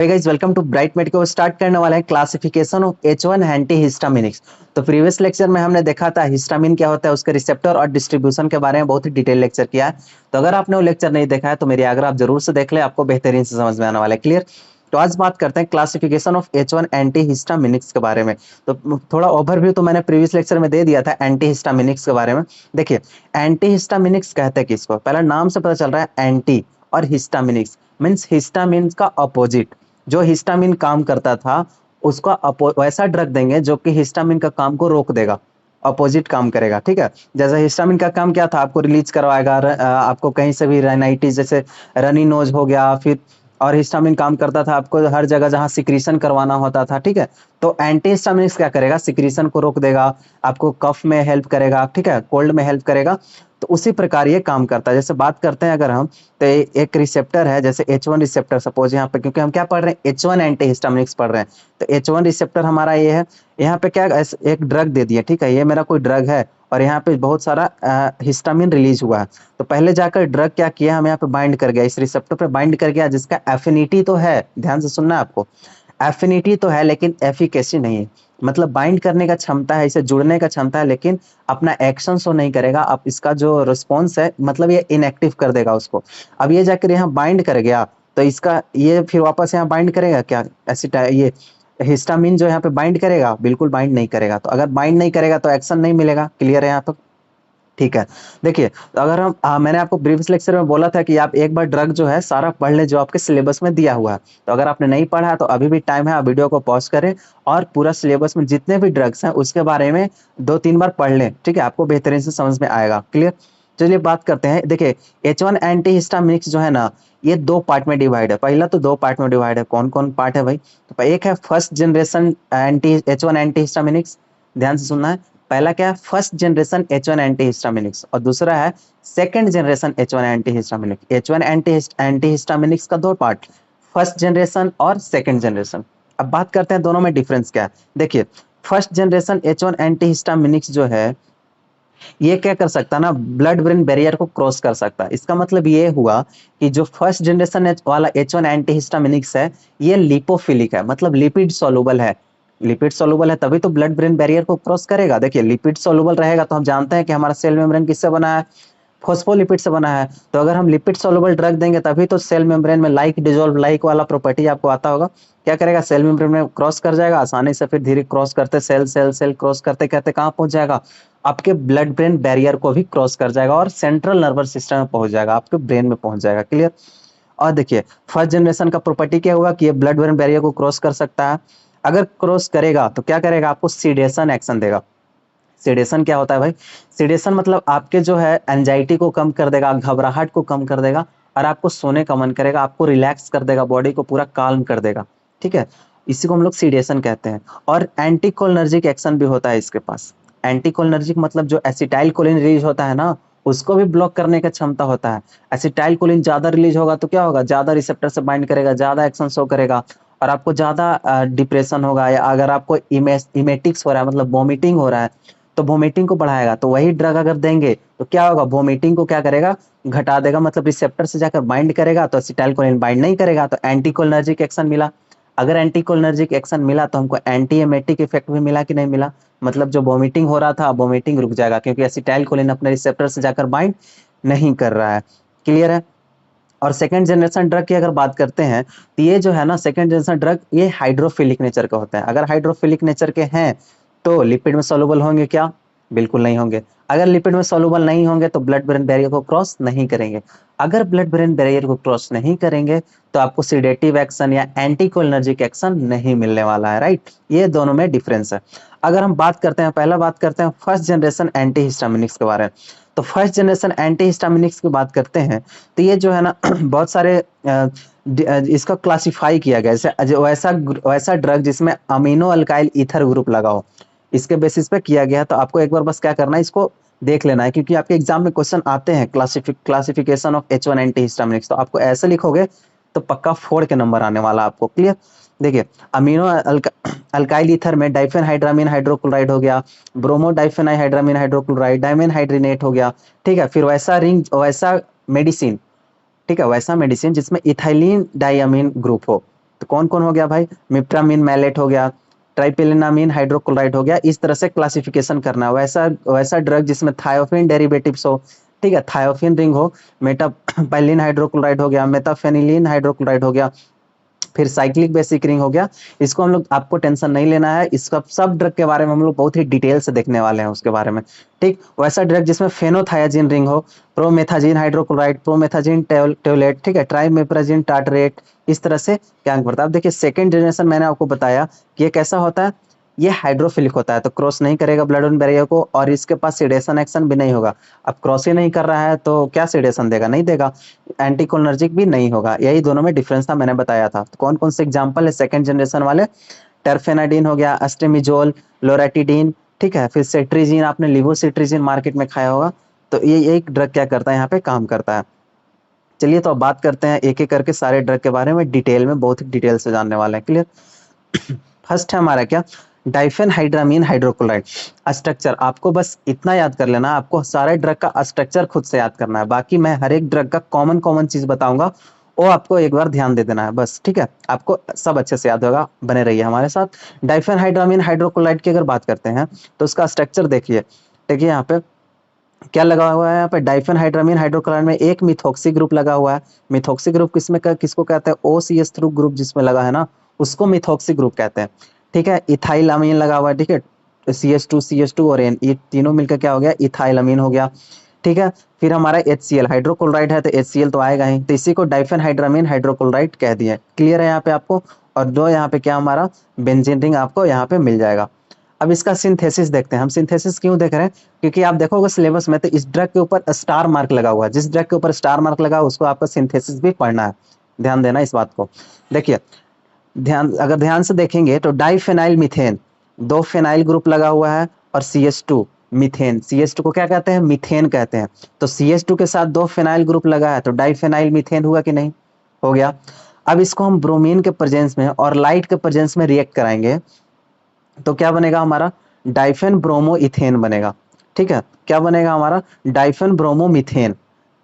Guys welcome to Bright Medico. Start करने वाला है classification of H1 antihistaminics. तो प्रीवियस लेक्चर में हमने देखा था हिस्टामिन क्या होता है, उसके रिसेप्टर और डिस्ट्रीब्यूशन के बारे में बहुत ही डिटेल लेक्चर किया है। तो अगर आपने वो लेक्चर नहीं देखा है तो मेरी आग्रह आप जरूर से देख ले, आपको बेहतरीन से समझ में आने वाला है। क्लियर। तो आज बात करते हैं classification of H1 anti histaminics के बारे में। तो थोड़ा ओवरव्यू तो मैंने प्रीवियस लेक्चर में दे दिया था एंटी हिस्टामिनिक्स के बारे में। देखिए, एंटी हिस्टामिनिक्स कहते हैं किसको, पहला नाम से पता चल रहा है एंटी, और हिस्टामिनिक्स मीन्स हिस्टामिन का अपोजिट। जो हिस्टामिन काम करता था उसका वैसा ड्रग देंगे जो कि हिस्टामिन का काम को रोक देगा, अपोजिट काम करेगा। ठीक है, जैसे हिस्टामिन का काम क्या था, आपको रिलीज करवाएगा, आपको कहीं से भी राइनाइटिस जैसे रनी नोज हो गया, फिर और हिस्टामिन काम करता था आपको हर जगह जहां सिक्रीशन करवाना होता था। ठीक है, तो एंटी हिस्टामिनिक्स क्या करेगा, सिक्रीशन को रोक देगा, आपको कफ में हेल्प करेगा, ठीक है, कोल्ड में हेल्प करेगा। तो उसी प्रकार ये काम करता है। जैसे बात करते हैं अगर हम, तो एक रिसेप्टर है जैसे H1 रिसेप्टर, सपोज यहाँ पे, क्योंकि हम क्या पढ़ रहे हैं, H1 एंटी हिस्टामिनिक्स पढ़ रहे हैं, तो H1 रिसेप्टर हमारा ये है। यहाँ पे क्या एक ड्रग दे दिया, ठीक है, ये मेरा कोई ड्रग है और यहाँ पे बहुत सारा हिस्टामिन रिलीज हुआ है। तो पहले जाकर ड्रग क्या किया, हम यहाँ पे बाइंड कर गया, इस रिसेप्टर पे बाइंड कर गया, जिसका एफिनिटी तो है, ध्यान से सुनना है आपको, एफिनिटी तो है लेकिन एफिकेसी नहीं है। मतलब बाइंड करने का क्षमता है, इसे जुड़ने का क्षमता है, लेकिन अपना एक्शन शो नहीं करेगा। अब इसका जो रिस्पॉन्स है, मतलब ये इनएक्टिव कर देगा उसको। अब ये जाकर यहाँ बाइंड कर गया तो इसका ये फिर वापस यहाँ बाइंड करेगा क्या, ये हिस्टामिन जो यहाँ पे बाइंड करेगा, बिल्कुल बाइंड नहीं करेगा। तो अगर बाइंड नहीं करेगा तो एक्शन नहीं मिलेगा। क्लियर है यहाँ पर? ठीक है। देखिए, तो अगर हम मैंने आपको प्रीवियस लेक्चर में बोला था कि आप एक बार ड्रग जो है सारा पढ़ ले जो आपके सिलेबस में दिया हुआ है। तो अगर आपने नहीं पढ़ा तो अभी भी टाइम है, आप वीडियो को पॉज करें और पूरा सिलेबस में जितने भी ड्रग्स हैं उसके बारे में 2-3 बार पढ़ लें। ठीक है, आपको बेहतरीन से समझ में आएगा। क्लियर। चलिए बात करते हैं। देखिए, H1 एंटी हिस्टामिनिक्स जो है ना, ये 2 पार्ट में डिवाइड है। पहला तो 2 पार्ट में डिवाइड है। कौन कौन पार्ट है भाई? तो एक है first generation anti H1 anti histaminics, ध्यान से सुनना है। पहला क्या है, first generation H1 anti histaminics, और दूसरा है second generation H1 anti histaminics. H1 anti histaminics का 2 पार्ट, फर्स्ट जनरेशन और सेकंड जनरेशन। अब बात करते हैं दोनों में डिफरेंस क्या है। देखिए, first generation H1 anti histaminics जो है, ये क्या कर सकता है ना, ब्लड ब्रेन बैरियर को क्रॉस कर सकता है। इसका मतलब ये हुआ कि जो फर्स्ट जनरेशन वाला H1 एंटी हिस्टामिनिक्स है, ये लिपोफिलिक है, मतलब लिपिड सोलुबल है। लिपिड सोलुबल है तभी तो ब्लड ब्रेन बैरियर को क्रॉस करेगा। देखिए, लिपिड सोलुबल रहेगा तो हम जानते हैं कि हमारा सेल मेम्ब्रेन किससे बना है, फॉस्फोलिपिड से बना है। तो अगर हम लिपिड सोलुबल ड्रग देंगे तभी तो सेल मेम्ब्रेन में लाइक डिजोल्व लाइक वाला प्रॉपर्टी आपको आता होगा। क्या करेगा, सेल मेम्ब्रेन में क्रॉस कर जाएगा आसानी से, फिर धीरे क्रॉस करते सेल सेल सेल क्रॉस करते करते कहाँ पहुंच जाएगा, आपके ब्लड ब्रेन बैरियर को भी क्रॉस कर जाएगा और सेंट्रल नर्वस सिस्टम में पहुंच जाएगा, आपके ब्रेन में पहुंच जाएगा। क्लियर। और देखिए, फर्स्ट जनरेशन का प्रॉपर्टी क्या होगा कि ये ब्लड ब्रेन बैरियर को क्रॉस कर सकता है। अगर क्रॉस करेगा तो क्या करेगा, आपको सीडेशन एक्शन देगा। सीडेशन क्या होता है भाई? सीडेशन मतलब आपके जो है एंजाइटी को कम कर देगा, घबराहट को कम कर देगा, और आपको सोने का मन करेगा, आपको रिलैक्स कर देगा, बॉडी को पूरा काल्म कर देगा। ठीक है, इसी को हम लोग सीडेशन कहते हैं। और एंटीकोलिनर्जिक एक्शन भी होता है इसके पास। एंटीकोलिनर्जिक मतलब जो एसिटाइल कोलिन रिलीज होता है ना, उसको भी ब्लॉक करने का क्षमता होता है। एसिटाइल कोलिन ज्यादा रिलीज होगा तो क्या होगा, ज्यादा रिसेप्टर से बाइंड करेगा, ज्यादा एक्शन शो करेगा, और आपको ज्यादा डिप्रेशन होगा, या अगर आपको इमेटिक्स हो रहा है, मतलब वॉमिटिंग हो रहा है, तो वोमिटिंग को बढ़ाएगा। तो वही ड्रग अगर देंगे तो क्या होगा, वोमिटिंग को क्या करेगा, घटा देगा, मतलब रिसेप्टर से जाकर बाइंड करेगा, तो एसिटाइलकोलिन बाइंड नहीं करेगा, तो एंटीकोलिनर्जिक एक्शन मिला। अगर एंटीकोलिनर्जिक एक्शन मिला तो हमको एंटी एमेटिक इफेक्ट भी मिला कि नहीं मिला, मतलब जो वोमिटिंग हो रहा था वोमिटिंग रुक जाएगा, क्योंकि एसिटाइलकोलिन अपने रिसेप्टर से जाकर बाइंड नहीं कर रहा है। क्लियर है। और सेकंड जनरेशन ड्रग की अगर बात करते हैं तो ये जो है ना, सेकंड जनरेशन ड्रग ये हाइड्रोफिलिक नेचर का होता है। अगर हाइड्रोफिलिक नेचर के हैं तो लिपिड में सॉल्युबल होंगे क्या, बिल्कुल नहीं होंगे। अगर लिपिड में सॉल्युबल नहीं होंगे तो ब्लड ब्रेन बैरियर को क्रॉस नहीं करेंगे। अगर ब्लड ब्रेन बैरियर को क्रॉस नहीं करेंगे तो आपको सिडेटिव एक्शन या एंटीकोलिनर्जिक एक्शन नहीं मिलने वाला है। राइट, ये दोनों में डिफरेंस है। अगर हम बात करते हैं, पहला बात करते हैं फर्स्ट जनरेशन एंटी हिस्टामिनिक्स के बारे में। तो फर्स्ट जनरेशन एंटी हिस्टामिनिक्स की बात करते हैं तो ये जो है ना बहुत सारे इसका क्लासिफाई किया गया, जैसे वैसा वैसा ड्रग जिसमें अमीनो अल्काइल ईथर ग्रुप लगा हो, इसके बेसिस पे किया गया। तो आपको एक बार बस क्या करना है, इसको देख लेना है, क्योंकि आपके एग्जाम में क्वेश्चन आते हैं classification of H1 antihistaminics. तो आपको ऐसे लिखोगे तो पक्का 4 के नंबर आने वाला आपको। क्लियर। देखिए, अमीनो अल्काइल ईथर में डाइफेनहाइड्रामीन हाइड्रोक्लोराइड हो गया, ब्रोमो डाइफेनाइहाइड्रामीन हाइड्रोक्लोराइड, डायमेन हाइड्रेनेट हो गया। ठीक है, फिर वैसा रिंग, वैसा मेडिसिन, ठीक है, वैसा मेडिसिन जिसमें इथाइलिन डाइअमीन ग्रुप हो, तो कौन कौन हो गया भाई, मिप्टामीन मैलेट हो गया, ट्राइपेलिनामीन हाइड्रोक्लोराइड हो गया। इस तरह से क्लासिफिकेशन करना है। वैसा वैसा ड्रग जिसमें थायोफिन डेरिवेटिव्स हो, ठीक है, थायोफिन रिंग हो, मेटापाइलिन हाइड्रोक्लोराइड हो गया, मेटाफेनिलीन हाइड्रोक्लोराइड हो गया, फिर साइक्लिक बेसिक रिंग हो गया। इसको हम लोग, आपको टेंशन नहीं लेना है, इसका सब ड्रग के बारे में हम लोग बहुत ही डिटेल से देखने वाले हैं उसके बारे में, ठीक। वैसा ड्रग जिसमें फेनोथायाजिन रिंग हो, प्रोमेथाजिन हाइड्रोक्लोराइड, प्रोमेथाजिन टेबलेट, ठीक है, ट्राइमेप्राजिन टार्टरेट, इस तरह से क्या पड़ता है। अब देखिए सेकंड जनरेशन मैंने आपको बताया कि ये कैसा होता है, ये हाइड्रोफिलिक होता है, तो क्रॉस नहीं करेगा ब्लड ऑन बैरियर को, और इसके पास सिडेशन एक्शन भी नहीं होगा। अब क्रॉस ही नहीं कर रहा है तो क्या सिडेशन देगा, नहीं देगा। एंटीकोलिनर्जिक भी नहीं होगा। यही दोनों में डिफरेंस था, मैंने बताया था। तो कौन कौन से एग्जांपल है सेकंड जनरेशन वाले, टर्फेनाडिन हो गया, एस्टेमिजोल, लोरेटिडिन, ठीक है, फिर सेट्रिजिन, आपने लिवोसिट्रिजिन मार्केट में खाया होगा। तो ये एक ड्रग क्या करता है, यहाँ पे काम करता है। चलिए तो अब बात करते हैं एक एक करके सारे ड्रग के बारे में डिटेल में, बहुत ही डिटेल से जानने वाले हैं, क्लियर। फर्स्ट है हमारा क्या, डाइफेनहाइड्रामीन हाइड्रोक्लोराइड। स्ट्रक्चर आपको बस इतना याद कर लेना, आपको सारे ड्रग का स्ट्रक्चर खुद से याद करना है, बाकी मैं हर एक ड्रग का कॉमन कॉमन चीज बताऊंगा, वो आपको एक बार ध्यान दे देना है बस, ठीक है। आपको सब अच्छे से याद होगा, बने रहिए हमारे साथ। डाइफेनहाइड्रामीन हाइड्रोक्लोराइड की अगर बात करते हैं तो उसका स्ट्रक्चर देखिए, देखिए यहाँ पे क्या लगा हुआ है, यहाँ पे डाइफेनहाइड्रामीन हाइड्रोक्लोराइड में एक मिथॉक्सी ग्रुप लगा हुआ है। मिथॉक्सी ग्रुप किसको कहते हैं, OCH थ्रू ग्रुप जिसमें लगा है ना, उसको मिथॉक्सी ग्रुप कहते हैं, ठीक है। इथाइलामीन लगा हुआ है, ठीक है, CH2 और N, ये तीनों मिलकर क्या हो गया, इथाइलामीन हो गया, ठीक है। फिर हमारा HCl हाइड्रोक्लोराइड है, तो HCl तो आएगा ही, तो इसी को डाइफेनहाइड्रामीन हाइड्रोक्लोराइड कह दिया। क्लियर है यहाँ पे आपको। और दो यहाँ पे क्या, हमारा बेंजीन रिंग आपको यहाँ पे मिल जाएगा। अब इसका सिंथेसिस देखते हैं। हम सिंथेसिस क्यों देख रहे हैं, क्योंकि आप देखोगे सिलेबस में तो इस ड्रग के ऊपर स्टार मार्क लगा हुआ है, जिस ड्रग के ऊपर स्टार मार्क लगा उसको आपका सिंथेसिस भी पढ़ना है, ध्यान देना इस बात को। देखिए अगर ध्यान से देखेंगे तो डाइफेनाइल मीथेन, दो फेनाइल ग्रुप लगा हुआ है, और CH2 मीथेन, CH2 को क्या कहते हैं, मीथेन कहते हैं। तो CH2 के साथ दो फेनाइल ग्रुप लगा है, तो डाइफेनाइल मीथेन हुआ कि नहीं, हो गया। अब इसको हम ब्रोमीन के प्रेजेंस में और लाइट के प्रेजेंस में रिएक्ट कराएंगे, तो क्या बनेगा हमारा, डाइफेन ब्रोमो इथेन बनेगा, ठीक है। क्या बनेगा हमारा, डाइफेन ब्रोमो मीथेन।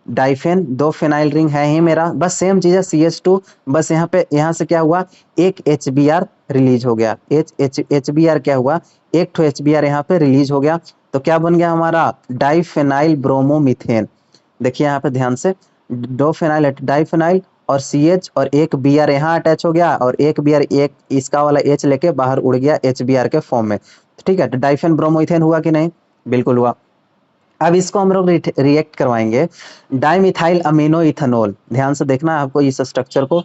डाइफेन दो फेनाइल रिंग है ही मेरा, बस सेम चीज है CH2, बस यहाँ पे यहाँ से क्या हुआ, एक HBr रिलीज हो गया, HBr क्या हुआ, एक तो HBr यहाँ पे रिलीज हो गया, तो क्या बन गया हमारा, डाइफेनाइल ब्रोमो मीथेन। देखिए यहाँ पे ध्यान से, दो फेनाइल डाइफेनाइल और CH, और एक Br यहाँ अटैच हो गया, और एक Br एक इसका वाला H लेके बाहर उड़ गया HBr के फॉर्म में, ठीक है। तो डाइफेन ब्रोमोइथेन हुआ कि नहीं, बिल्कुल हुआ। अब इसको हम लोग रिएक्ट करवाएंगे डाइमिथाइल अमीनो इथेनॉल, ध्यान से देखना आपको इस स्ट्रक्चर को,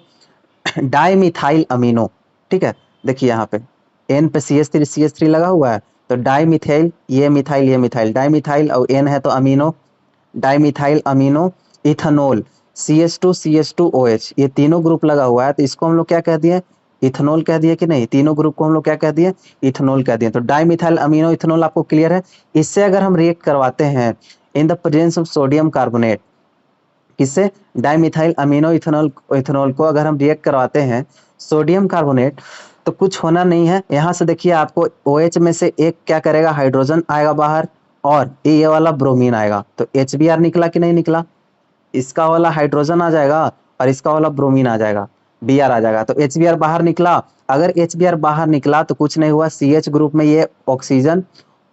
डाइमिथाइल अमीनो, ठीक है। देखिए यहाँ पे N पे CH3 लगा हुआ है, तो डाइमिथाइल, ये मिथाइल, डाइमिथाइल, और N है तो amino, dimethyl amino ethanol, CH2OH, ये तीनों ग्रुप लगा हुआ है, तो इसको हम लोग क्या कह दिए, इथेनॉल कह दिए कि नहीं, तीनों ग्रुप को हम लोग क्या कह दिए, इथेनॉल कह दिए। तो डाइमिथाइल अमीनो इथेनॉल आपको क्लियर है। इससे अगर हम रिएक्ट करवाते हैं in the presence of sodium carbonate, किससे, डाइमिथाइल अमीनो इथेनॉल को अगर हम रिएक्ट करवाते हैं सोडियम कार्बोनेट, तो कुछ होना नहीं है। यहाँ से देखिए आपको OH में से एक क्या करेगा, हाइड्रोजन आएगा बाहर, और ये वाला ब्रोमीन आएगा, तो HBr निकला कि नहीं निकला, इसका वाला हाइड्रोजन आ जाएगा और इसका वाला ब्रोमीन आ जाएगा, Br आ जाएगा, तो HBr बाहर निकला। अगर HBr बाहर निकला तो कुछ नहीं हुआ, CH ग्रुप में ये ऑक्सीजन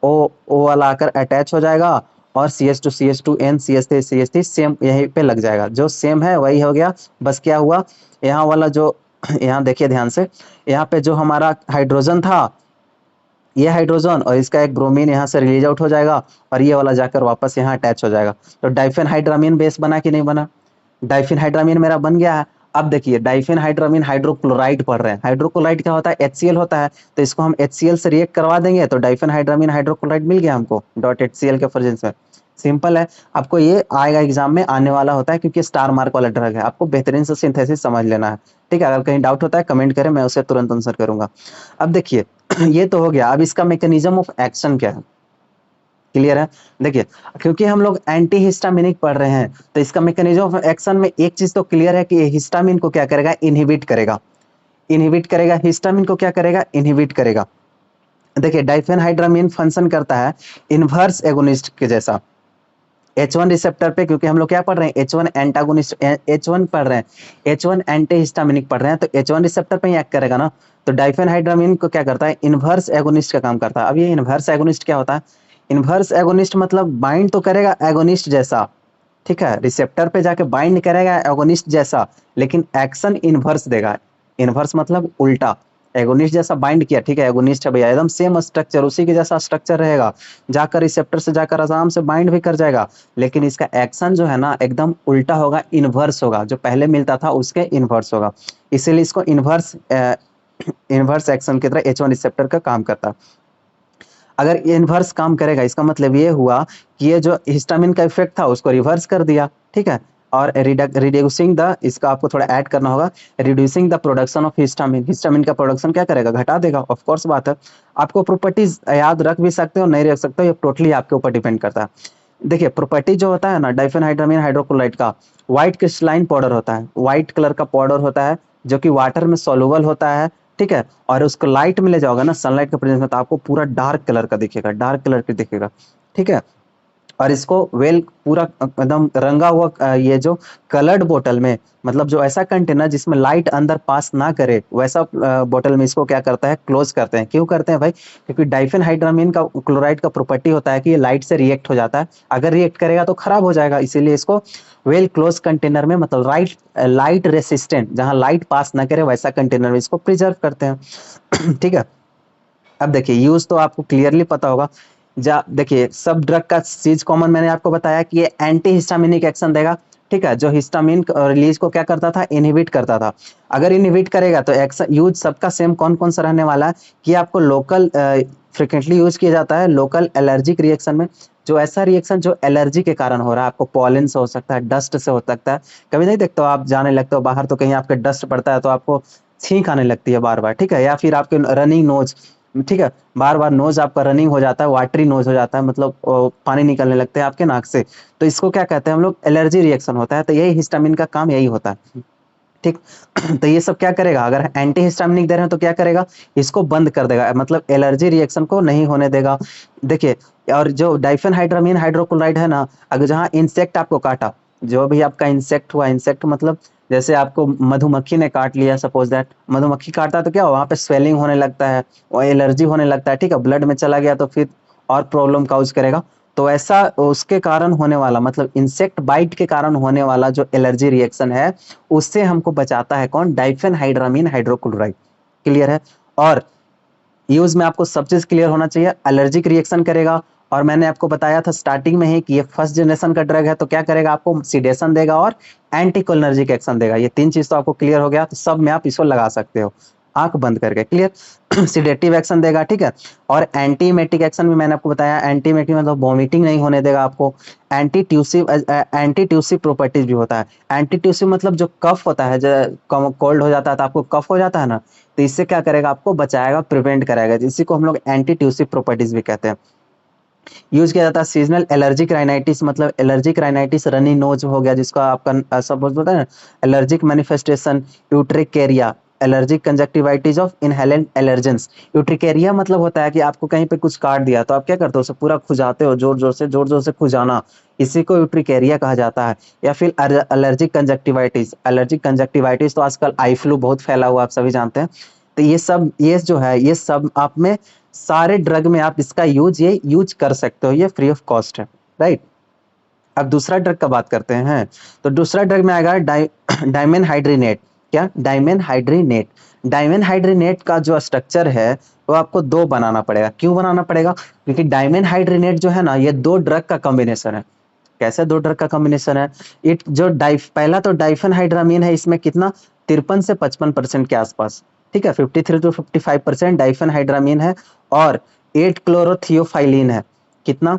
O वाला आकर अटैच हो जाएगा, और CH2 CH3 सेम यहीं पे लग जाएगा, जो सेम है वही हो गया। बस क्या हुआ, यहाँ वाला जो यहाँ देखिए ध्यान से, यहाँ पे जो हमारा हाइड्रोजन था, ये हाइड्रोजन और इसका एक ब्रोमीन यहाँ से रिलीज आउट हो जाएगा, और ये वाला जाकर वापस यहाँ अटैच हो जाएगा। तो डाइफेनहाइड्रामीन बेस बना कि नहीं बना, डाइफेनहाइड्रामीन मेरा बन गया है। अब देखिए डाइफेनहाइड्रामीन हाइड्रोक्लोराइड पढ़ रहे हैं, हाइड्रोक्लोराइड क्या होता है, HCl होता है, तो इसको हम HCl से रिएक्ट करवा देंगे, तो डाइफेनहाइड्रामीन हाइड्रोक्लोराइड मिल गया हमको .HCl के प्रेजेंस में। सिंपल है, आपको ये आएगा एग्जाम में, आने वाला होता है, क्योंकि स्टार मार्क वाला ड्रग है, आपको बेहतरीन से सिंथेसिस समझ लेना है, ठीक है। अगर कहीं डाउट होता है कमेंट करें, मैं उसे तुरंत आंसर करूंगा। अब देखिए ये तो हो गया, अब इसका मैकेनिज्म ऑफ एक्शन क्या है, क्लियर है। देखिए क्योंकि हम लोग एंटी हिस्टामिनिक पढ़ रहे हैं, तो इसका मैकेनिज्म ऑफ एक्शन में एक चीज तो क्लियर है कि हिस्टामिन को क्या करेगा, इनहिबिट करेगा, हिस्टामिन को क्या करेगा, इनहिबिट करेगा। देखिए डाइफेनहाइड्रामीन फंक्शन करता है इनवर्स एगोनिस्ट के जैसा, H1 रिसेप्टर पे, क्योंकि हम लोग क्या पढ़ रहे हैं, H1 एंटागोनिस्ट, H1 पढ़ रहे हैं, H1 एंटी हिस्टामिनिक पढ़ रहे हैं, तो H1 रिसेप्टर पे ही एक्ट करेगा ना। तो डाइफेनहाइड्रामिन को क्या करता है, इनवर्स एगोनिस्ट का काम करता है। अब ये इनवर्स एगोनिस्ट क्या होता है, इनवर्स एगोनिस्ट मतलब बाइंड तो करेगा एगोनिस्ट जैसा, ठीक है, रिसेप्टर पे जाके बाइंड करेगा एगोनिस्ट जैसा, लेकिन एक्शन इनवर्स देगा। इनवर्स मतलब उल्टा, एगोनिस्ट जैसा बाइंड किया, ठीक है, एगोनिस्ट है भैया, एकदम सेम स्ट्रक्चर, उसी के जैसा स्ट्रक्चर रहेगा, जाकर रिसेप्टर से जाकर आराम से बाइंड भी कर जाएगा, लेकिन इसका एक्शन जो है ना एकदम उल्टा होगा, इनवर्स होगा, जो पहले मिलता था उसके इनवर्स होगा, इसीलिए इसको इनवर्स इनवर्स एक्शन की तरह H1 रिसेप्टर का काम करता है। अगर इनवर्स काम करेगा, इसका मतलब ये हुआ कि ये जो हिस्टामिन का इफेक्ट था उसको रिवर्स कर दिया, ठीक है, और रिड्यूसिंग द, इसका आपको थोड़ा ऐड करना होगा, reducing the production of histamine, histamine का प्रोडक्शन क्या करेगा, घटा देगा, ऑफ कोर्स बात है। आपको प्रॉपर्टीज याद रख भी सकते हो, नहीं रख सकते हो, ये टोटली आपके ऊपर डिपेंड करता है। देखिए प्रॉपर्टी जो होता है ना डाइफेनहाइड्रामिन हाइड्रोक्लोराइड का, व्हाइट क्रिस्टलाइन पाउडर होता है, व्हाइट कलर का पाउडर होता है, जो कि वाटर में सोलुबल होता है, ठीक है, और उसको लाइट में ले जाओगे ना, सनलाइट के प्रेजेंस में, तो आपको पूरा डार्क कलर का दिखेगा, डार्क कलर का दिखेगा, ठीक है। और इसको वेल पूरा एकदम रंगा हुआ ये जो कलर्ड बोतल में, मतलब जो ऐसा कंटेनर जिसमें लाइट अंदर पास ना करे, वैसा बोतल में इसको क्या करता है, क्लोज करते हैं। क्यों करते हैं भाई, क्योंकि डाइफेनहाइड्रामिन का क्लोराइड का प्रॉपर्टी होता है कि ये लाइट से रिएक्ट हो जाता है, अगर रिएक्ट करेगा तो खराब हो जाएगा, इसीलिए इसको वेल क्लोज कंटेनर में, मतलब लाइट रेसिस्टेंट, जहां लाइट पास ना करे वैसा कंटेनर में इसको प्रिजर्व करते हैं। ठीक है। अब देखिए यूज तो आपको क्लियरली पता होगा, देखिए सब ड्रग का चीज कॉमन मैंने आपको बताया कि ये एंटी हिस्टामिनिक एक्शन देगा, ठीक है, जो हिस्टामिन रिलीज को क्या करता था, इनहिबिट करता था। अगर इनहिबिट करेगा तो एक्शन यूज सबका सेम कौन कौन सा रहने वाला है, कि आपको लोकल फ्रिक्वेंटली यूज किया जाता है लोकल एलर्जिक रिएक्शन में, जो ऐसा रिएक्शन जो एलर्जी के कारण हो रहा है, आपको पॉलन से हो सकता है, डस्ट से हो सकता है, कभी नहीं देखते हो आप जाने लगते हो बाहर तो कहीं आपके डस्ट पड़ता है तो आपको छींक आने लगती है बार बार, ठीक है, या फिर आपके रनिंग नोज, ठीक है, बार बार नोज आपका रनिंग हो जाता है, वाटरी नोज हो जाता है, मतलब पानी निकलने लगते हैं आपके नाक से, तो इसको क्या कहते हैं हम लोग, एलर्जी रिएक्शन होता है। तो यही हिस्टामिन का काम यही होता है, ठीक। तो ये सब क्या करेगा, अगर एंटी हिस्टामिनिक दे रहे हैं तो क्या करेगा, इसको बंद कर देगा, मतलब एलर्जी रिएक्शन को नहीं होने देगा। देखिए, और जो डाइफेनहाइड्रामिन हाइड्रोक्लोराइड है ना, अगर जहाँ इंसेक्ट आपको काटा, जो भी आपका इंसेक्ट हुआ, इंसेक्ट मतलब जैसे आपको मधुमक्खी ने काट लिया, सपोज दैट मधुमक्खी काटता है तो क्या हो, वहाँ पे स्वेलिंग होने लगता है, और एलर्जी होने लगता है, ठीक है, ब्लड में चला गया तो फिर और प्रॉब्लम काउज करेगा। तो ऐसा उसके कारण होने वाला, मतलब इंसेक्ट बाइट के कारण होने वाला जो एलर्जी रिएक्शन है, उससे हमको बचाता है कौन, डाइफेनहाइड्रामिन हाइड्रोक्लोराइड। क्लियर है। और यूज में आपको सब चीज क्लियर होना चाहिए, एलर्जिक रिएक्शन करेगा, और मैंने आपको बताया था स्टार्टिंग में ही कि ये फर्स्ट जनरेशन का ड्रग है, तो क्या करेगा, आपको सिडेशन देगा और एंटीकोलिनर्जिक एक्शन देगा। ये तीन चीज तो आपको क्लियर हो गया, तो सब में आप इसको लगा सकते हो आंख बंद करके, क्लियर। सिडेटिव एक्शन देगा, ठीक है, और एंटीमेटिक एक्शन भी मैंने आपको बताया, एंटीमेटिक मतलब वॉमिटिंग नहीं होने देगा आपको। एंटीट्यूसिव प्रॉपर्टीज भी होता है, एंटीट्यूसिव मतलब जो कफ होता है, जो कोल्ड हो जाता है तो आपको कफ हो जाता है ना, तो इससे क्या करेगा, आपको बचाएगा, प्रिवेंट कराएगा, इसी को हम लोग एंटीट्यूसिव प्रॉपर्टीज भी कहते हैं। यूज किया जाता है सीजनल एलर्जिक राइनाइटिस, मतलब एलर्जिक राइनाइटिस रनी नोज हो गया, जिसका आपका सब बोलते हैं ना, allergic manifestation, urticaria, allergic conjunctivitis of inhalant allergens. Urticaria मतलब होता है कि आपको कहीं पे कुछ काट दिया तो आप क्या करते हो, उसे पूरा खुजाते हो, जोर जोर से खुजाना, इसी को यूट्रिकेरिया कहा जाता है। या फिर एलर्जिक कंजक्टिवाइटिस, एलर्जिक कंजक्टिवाइटिस तो आजकल आई फ्लू बहुत फैला हुआ, आप सभी जानते हैं। तो ये सब, ये जो है, ये सब आप में सारे ड्रग में आप इसका यूज कर सकते हो, ये फ्री ऑफ कॉस्ट है, राइट। अब दूसरा ड्रग का बात करते हैं, तो दूसरा ड्रग में आएगा डाइमेनहाइड्रिनेट। क्या, डाइमेनहाइड्रिनेट। डाइमेनहाइड्रिनेट का जो स्ट्रक्चर है वो आपको दो बनाना पड़ेगा। क्यों बनाना पड़ेगा, क्योंकि डाइमेनहाइड्रिनेट जो है ना, ये दो ड्रग का कॉम्बिनेशन है। कैसे दो ड्रग का कॉम्बिनेशन है, इट जो पहला तो डाइफेनहाइड्रामिन है, इसमें कितना 53 से 55% के आसपास, ठीक है, 53 to 55% डाइफेनहाइड्रामिन है, और 8 क्लोरोथियोफाइलिन है, कितना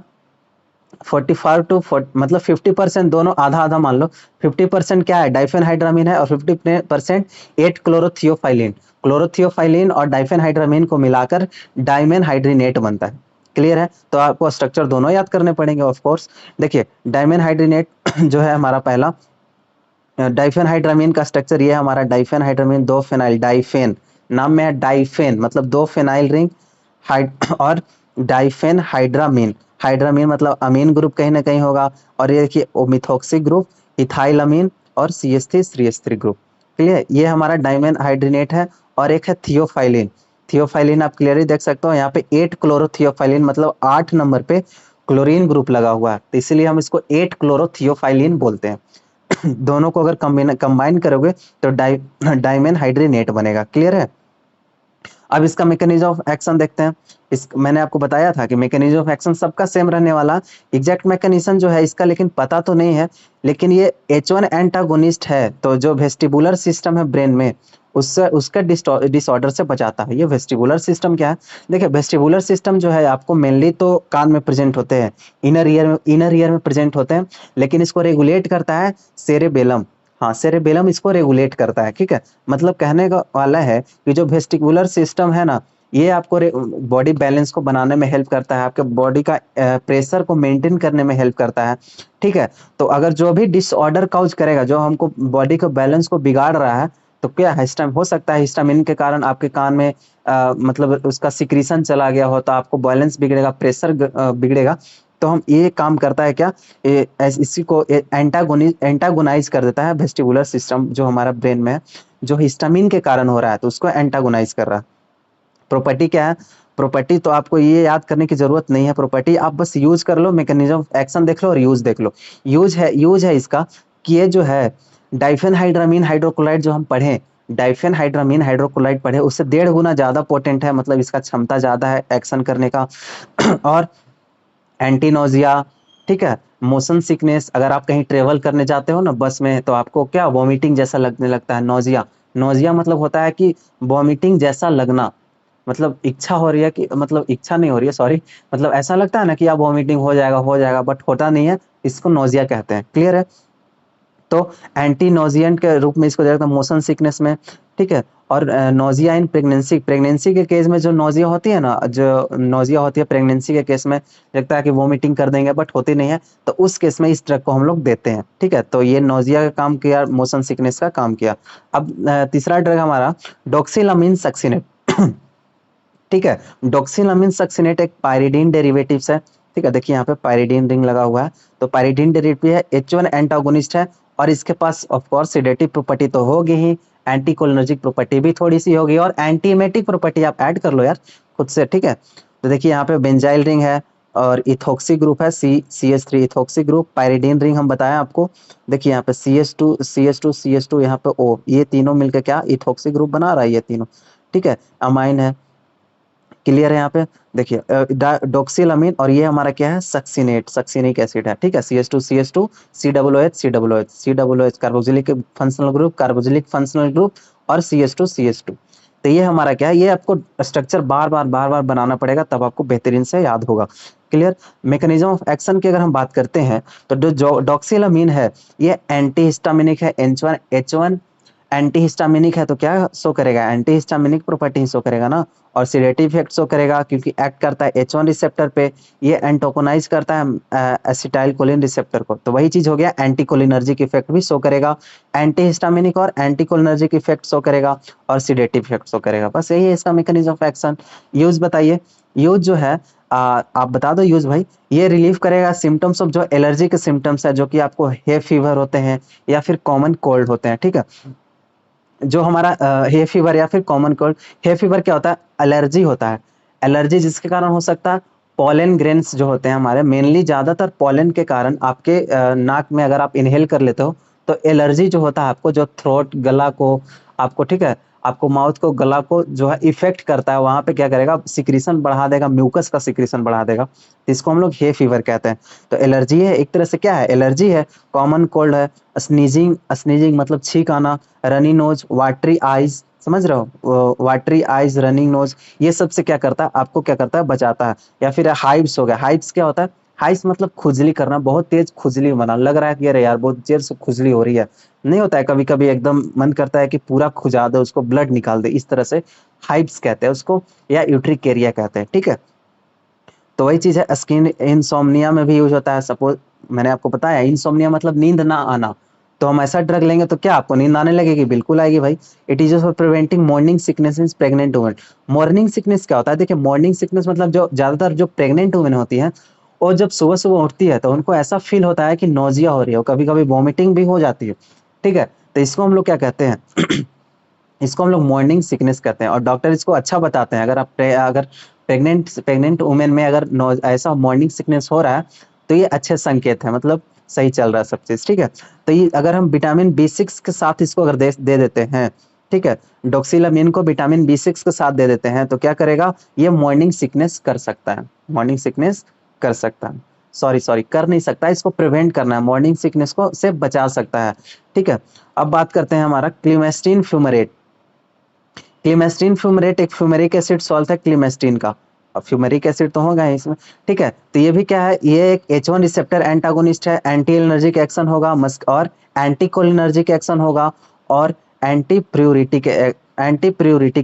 45 टू 40, मतलब 50%, दोनों आधा आधा मान लो, 50% क्या है, डाइफेनहाइड्रामिन है, और 50% 8 क्लोरोथियोफाइलिन। क्लोरोथियोफाइलिन और डाइफेनहाइड्रामिन को मिलाकर डाइमेनहाइड्रिनेट बनता है। क्लियर है। तो आपको स्ट्रक्चर दोनों याद करने पड़ेंगे ऑफ कोर्स। देखिए डाइमेनहाइड्रिनेट जो है हमारा पहला, डाइफेनहाइड्रामिन का स्ट्रक्चर ये है हमारा, डाइफेनहाइड्रामिन दो फेनाइल, डाइफेन नाम में है, डाइफेन मतलब दो फेनाइल रिंग, हाइड और डाइफेनहाइड्रामिन हाइड्रामीन मतलब अमीन ग्रुप कहीं ना कहीं होगा, और ये देखिए ओ मिथॉक्सी ग्रुप, इथाइल अमीन और CH3 ग्रुप। क्लियर, ये हमारा डायमन हाइड्रेनेट है। और एक है थियोफाइलिन। थियोफाइलिन आप क्लियरली देख सकते हो यहाँ पे 8 क्लोरोथियोफाइलिन मतलब 8 नंबर पे क्लोरीन ग्रुप लगा हुआ है, तो इसीलिए हम इसको 8 क्लोरोथियोफाइलिन बोलते हैं। दोनों को अगर कंबाइन करोगे तो डायमन हाइड्रेनेट बनेगा। क्लियर है। अब इसका मैकेनिज्म ऑफ एक्शन देखते हैं। इस मैंने आपको बताया था कि मैकेनिज्म ऑफ एक्शन सबका सेम रहने वाला, एग्जैक्ट मैकेनिज्म जो है इसका लेकिन पता तो नहीं है, लेकिन ये H1 एंटागोनिस्ट है, तो जो वेस्टिबुलर सिस्टम है ब्रेन में उससे उसका डिसऑर्डर से बचाता है। ये वेस्टिबुलर सिस्टम क्या है, देखिए वेस्टिबुलर सिस्टम जो है आपको मेनली तो कान में प्रेजेंट होते हैं, इनर ईयर में प्रेजेंट होते हैं, लेकिन इसको रेगुलेट करता है सेरेबेलम। हाँ, सेरेबेलम इसको रेगुलेट करता है। ठीक है, मतलब कहने का वाला है कि जो वेस्टिबुलर सिस्टम है ना, ये आपको बॉडी बैलेंस को बनाने में हेल्प करता है, आपके बॉडी का प्रेशर को मेंटेन करने में हेल्प करता है। ठीक है, तो अगर जो भी डिसऑर्डर काउज करेगा, जो हमको बॉडी को बैलेंस को बिगाड़ रहा है, तो क्या हिस्टामिन हो सकता है, हिस्टामिन के कारण आपके कान में मतलब उसका सिक्रीशन चला गया हो तो आपको बैलेंस बिगड़ेगा, प्रेशर बिगड़ेगा। तो हम ये काम करता है क्या, इसी को एंटागोनाइज कर देता है वेस्टिबुलर सिस्टम जो हमारा ब्रेन में है, जो हिस्टामिन के कारण हो रहा है तो उसको एंटागोनाइज कर रहा है। प्रॉपर्टी क्या है, प्रॉपर्टी तो आपको ये याद करने की जरूरत नहीं है, प्रॉपर्टी आप बस यूज कर लो, मैकेनिज्म ऑफ एक्शन देख लो और यूज देख लो। यूज है इसका कि ये जो है डाइफेनहाइड्रामीन हाइड्रोक्लोराइड जो हम पढ़े, डाइफेनहाइड्रामीन हाइड्रोक्लोराइड पढ़े, उससे 1.5 गुना ज्यादा पोटेंट है, मतलब इसका क्षमता ज्यादा है एक्शन करने का। और एंटीनोजिया, ठीक है, मोशन सिकनेस, अगर आप कहीं ट्रेवल करने जाते हो ना बस में तो आपको क्या वॉमिटिंग जैसा लगने लगता है, नोजिया। नोजिया मतलब होता है कि वॉमिटिंग जैसा लगना, मतलब इच्छा हो रही है कि, मतलब इच्छा नहीं हो रही है, सॉरी, मतलब ऐसा लगता है ना कि आप वॉमिटिंग हो जाएगा बट होता नहीं है, इसको नोजिया कहते हैं। क्लियर है। तो एंटी नोजिएंट के रूप में इसको देखते हैं मोशन सिकनेस में। ठीक है, और नोजिया इन प्रेगनेंसी के केस में जो नोजिया होती है ना, जो नोजिया होती है प्रेगनेंसी के केस में, लगता है कि वोमिटिंग कर देंगे बट होती नहीं है, तो उस केस में इस ड्रग को हम लोग देते हैं। ठीक है, तो ये नोजिया का काम किया, मोशन सिकनेस का काम किया। अब तीसरा ड्रग हमारा डॉक्सिलामिन सक्सिनेट। ठीक है, डॉक्सिलामिन सक्सिनेट एक पायरिडीन डेरिवेटिव्स है। ठीक है, देखिए यहाँ पे पायरिडीन रिंग लगा हुआ है, तो पायरिडीन डेरिवेटिव है, H1 एंटागोनिस्ट है, और इसके पास ऑफ कोर्स सेडेटिव प्रॉपर्टी तो होगी ही, एंटीकोलिनर्जिक प्रॉपर्टी भी थोड़ी सी होगी, और एंटीएमेटिक प्रॉपर्टी आप ऐड कर लो यार खुद से। ठीक है, तो देखिए यहाँ पे बेंजाइल रिंग है और इथोक्सी ग्रुप है, CH3 ethoxy group, pyridine ring हम बताया आपको। देखिए यहाँ पे CH2 यहाँ पे O, ये तीनों मिलकर क्या इथोक्सी ग्रुप बना रहा है, ये तीनों। ठीक है, अमाइन है। क्लियर है यहाँ पे। देखिए डॉक्सिलामिन, और ये हमारा क्या है सक्सिनिक एसिड है। ठीक है, CH2 COOH carboxylic functional group और CH2। तो ये हमारा क्या है, ये आपको स्ट्रक्चर बार बार बनाना पड़ेगा, तब आपको बेहतरीन से याद होगा। क्लियर। मैकेनिज्म ऑफ एक्शन की अगर हम बात करते हैं तो जो डॉक्सिलामिन है ये एंटीहिस्टामिनिक है, H1 एंटीहिस्टामिनिक है, तो क्या शो करेगा, एंटीहिस्टामिनिक प्रॉपर्टी शो करेगा ना, और सीडेटिव इफेक्ट शो करेगा क्योंकि एक्ट करता है H1 रिसेप्टर पे, ये एंटोकोनाइज करता है एसिटाइल कोलिन रिसेप्टर को, तो वही चीज हो गया, एंटीकोलिनर्जिक इफेक्ट भी शो करेगा, एंटीहिस्टामिनिक और एंटीकोलिनर्जिक इफेक्ट शो करेगा, और सीडेटिव इफेक्ट शो करेगा। बस यही है इसका मैकेनिज्म ऑफ एक्शन। यूज बताइए, यूज जो है आप बता दो यूज भाई। ये रिलीव करेगा सिम्टम्स ऑफ जो एलर्जी के सिम्टम्स है, जो कि आपको हे फीवर होते हैं या फिर कॉमन कोल्ड होते हैं। ठीक है, जो हमारा हे फीवर या फिर कॉमन कोल्ड, हे फीवर क्या होता है, एलर्जी होता है, एलर्जी जिसके कारण हो सकता है पॉलन ग्रेन्स जो होते हैं हमारे, मेनली ज्यादातर पॉलन के कारण आपके नाक में अगर आप इनहेल कर लेते हो तो एलर्जी जो होता है आपको, जो थ्रोट गला को आपको, ठीक है, आपको माउथ को गला को जो है इफेक्ट करता है, वहां पे क्या करेगा, सिक्रीशन बढ़ा देगा, म्यूकस का सिक्रीशन बढ़ा देगा, इसको हम लोग हे फीवर कहते हैं। तो एलर्जी है, एक तरह से क्या है, एलर्जी है। कॉमन कोल्ड है, स्नीजिंग मतलब छींक आना, रनी नोज, वाटरी आईज, समझ रहे हो, वाटरी आईज, रनिंग नोज, ये सब से क्या करता है, आपको क्या करता है, बचाता है। या फिर हाइव्स हो गया, हाइव्स क्या होता है, हाइव्स मतलब खुजली करना, बहुत तेज खुजली होना, लग रहा है कि अरे यार बहुत देर से खुजली हो रही है, नहीं होता है कभी कभी एकदम मन करता है कि पूरा खुजा दे उसको, ब्लड निकाल दे, इस तरह से हाइव्स कहते हैं उसको, या यूट्रिकेरिया कहते हैं। ठीक है, तो वही चीज है, स्किन इंसोम्निया में भी यूज होता है। सपोज मैंने आपको बताया इंसोम्निया मतलब नींद ना आना, तो हम ऐसा ड्रग लेंगे तो क्या आपको नींद आने लगेगी, बिल्कुल आएगी भाई। It is for preventing morning sickness in pregnant women. Morning sickness क्या होता है, देखिए मॉर्निंग सिकनेस मतलब जो ज्यादातर जो प्रेग्नेंट वुमेन होती है और जब सुबह सुबह उठती है तो उनको ऐसा फील होता है कि नोजिया हो रही है, कभी कभी वॉमिटिंग भी हो जाती है। ठीक है, तो इसको हम लोग क्या कहते हैं इसको हम लोग मॉर्निंग सिकनेस कहते हैं, और डॉक्टर इसको अच्छा बताते हैं। अगर प्रेग्नेंट वुमेन में अगर ऐसा मॉर्निंग सिकनेस हो रहा है तो ये अच्छे संकेत है, मतलब सही चल रहा है सब चीज। ठीक है, तो ये अगर हम विटामिन B6 के साथ इसको अगर दे देते हैं, ठीक है, डॉक्सिलामिन को विटामिन B6 के साथ दे देते हैं तो क्या करेगा, ये मॉर्निंग सिकनेस कर सकता है, मॉर्निंग सिकनेस कर सकता है, सॉरी कर नहीं सकता, इसको प्रिवेंट करना है, मॉर्निंग सिकनेस को से बचा सकता है। ठीक है, अब बात करते हैं हमारा क्लिमेस्टिन फ्यूमरेट। क्लिमेस्टिन फ्यूमरेट एक फ्यूमेरिक एसिड सॉल्ट है क्लिमेस्टिन का, अब फ्यूमेरिक एसिड तो होगा ही इसमें। ठीक है, तो ये भी क्या है, ये एक H1 रिसेप्टर एंटागोनिस्ट है, एंटी एलर्जिक एक्शन होगा और एंटी कोलिनर्जिक एक्शन होगा, और एंटी प्रियोरिटिक